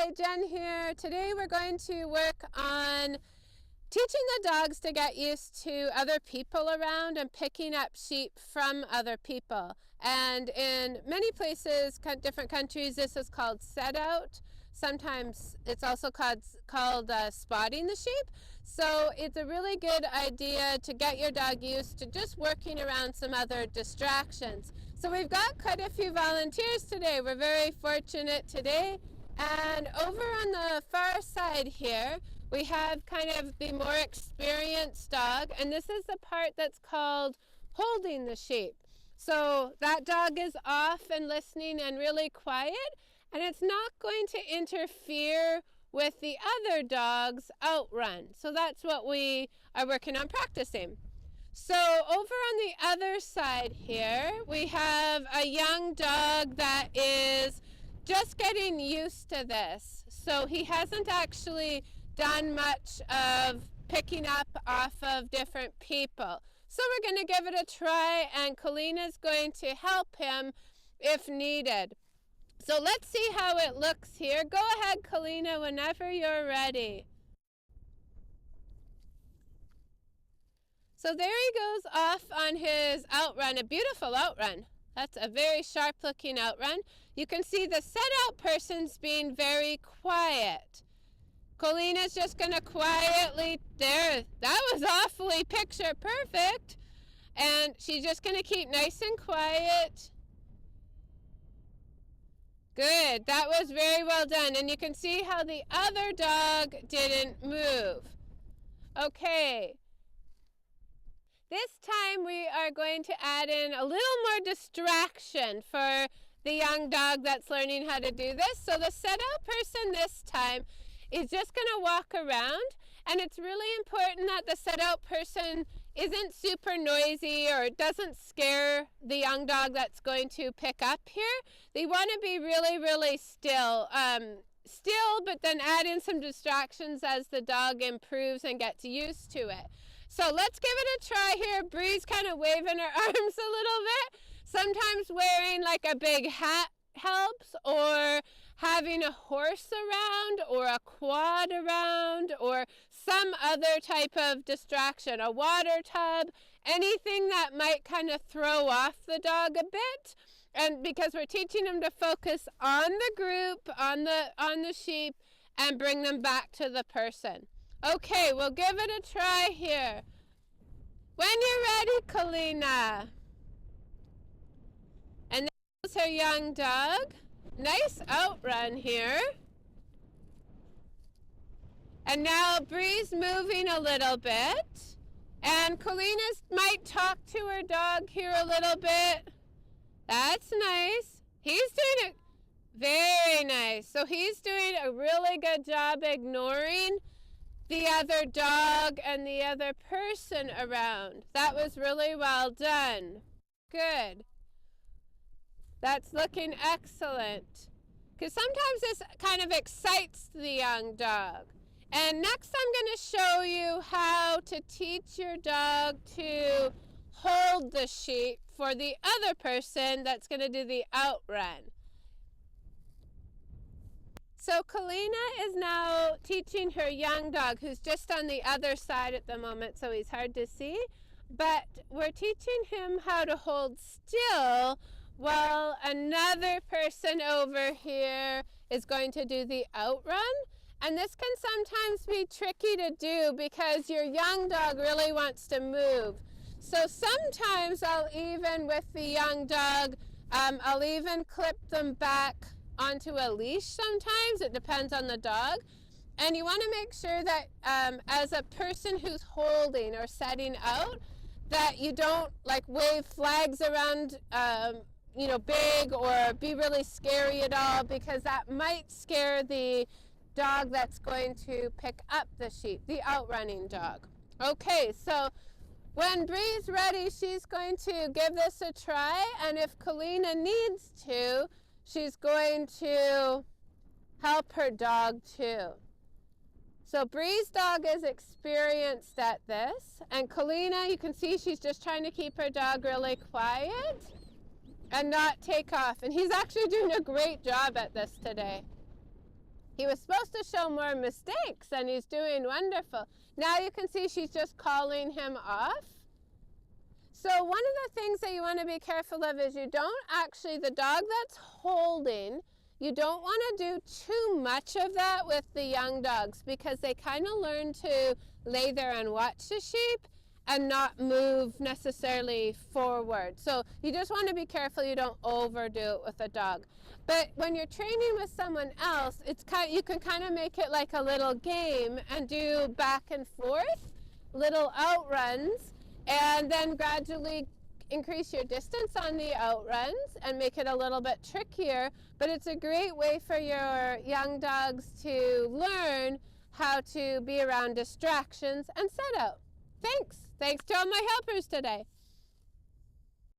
Hi, Jen here. Today we're going to work on teaching the dogs to get used to other people around and picking up sheep from other people. And in many places, different countries, this is called set out. Sometimes it's also called spotting the sheep. So it's a really good idea to get your dog used to just working around some other distractions. So we've got quite a few volunteers today. We're very fortunate today. And over on the far side here, we have kind of the more experienced dog, and this is the part that's called holding the sheep. So that dog is off and listening and really quiet, and it's not going to interfere with the other dog's outrun. So that's what we are working on practicing. So over on the other side here, we have a young dog that is just getting used to this. So he hasn't actually done much of picking up off of different people. So we're going to give it a try, and Kalina's going to help him if needed. So let's see how it looks here. Go ahead, Kalina, whenever you're ready. So there he goes off on his outrun, a beautiful outrun. That's a very sharp looking outrun. You can see the set out person's being very quiet. Kalina's just going to quietly, there, that was awfully picture perfect. And she's just going to keep nice and quiet. Good, that was very well done. And you can see how the other dog didn't move. Okay. This time we are going to add in a little more distraction for the young dog that's learning how to do this. So the set out person this time is just going to walk around, and it's really important that the set out person isn't super noisy or doesn't scare the young dog that's going to pick up here. They want to be really, really still, but then add in some distractions as the dog improves and gets used to it. So let's give it a try here. Bree's kind of waving her arms a little bit. Sometimes wearing like a big hat helps, or having a horse around, or a quad around, or some other type of distraction, a water tub, anything that might kind of throw off the dog a bit. And because we're teaching them to focus on the group, on the sheep, and bring them back to the person. Okay, we'll give it a try here. When you're ready, Kalina. And there's her young dog. Nice outrun here. And now Bree's moving a little bit. And Kalina might talk to her dog here a little bit. That's nice. He's doing it very nice. So he's doing a really good job ignoring the other dog and the other person around. That was really well done. Good. That's looking excellent. Because sometimes this kind of excites the young dog. And next I'm going to show you how to teach your dog to hold the sheep for the other person that's going to do the outrun. So Kalina is now teaching her young dog, who's just on the other side at the moment, so he's hard to see. But we're teaching him how to hold still while another person over here is going to do the outrun. And this can sometimes be tricky to do because your young dog really wants to move. So sometimes I'll even, with the young dog, I'll even clip them back onto a leash sometimes. It depends on the dog. And you want to make sure that as a person who's holding or setting out, that you don't like wave flags around big or be really scary at all, because that might scare the dog that's going to pick up the sheep, the outrunning dog. Okay, so when Bree's ready, she's going to give this a try, and if Kalina needs to, she's going to help her dog too. So Bree's dog is experienced at this, and Kalina, you can see she's just trying to keep her dog really quiet and not take off. And he's actually doing a great job at this today. He was supposed to show more mistakes, and he's doing wonderful. Now you can see she's just calling him off. So one of the things that you want to be careful of is you don't actually, the dog that's holding, you don't want to do too much of that with the young dogs, because they kind of learn to lay there and watch the sheep and not move necessarily forward. So you just want to be careful you don't overdo it with a dog. But when you're training with someone else, you can kind of make it like a little game and do back and forth, little outruns, and then gradually increase your distance on the outruns and make it a little bit trickier. But it's a great way for your young dogs to learn how to be around distractions and set out. Thanks to all my helpers today.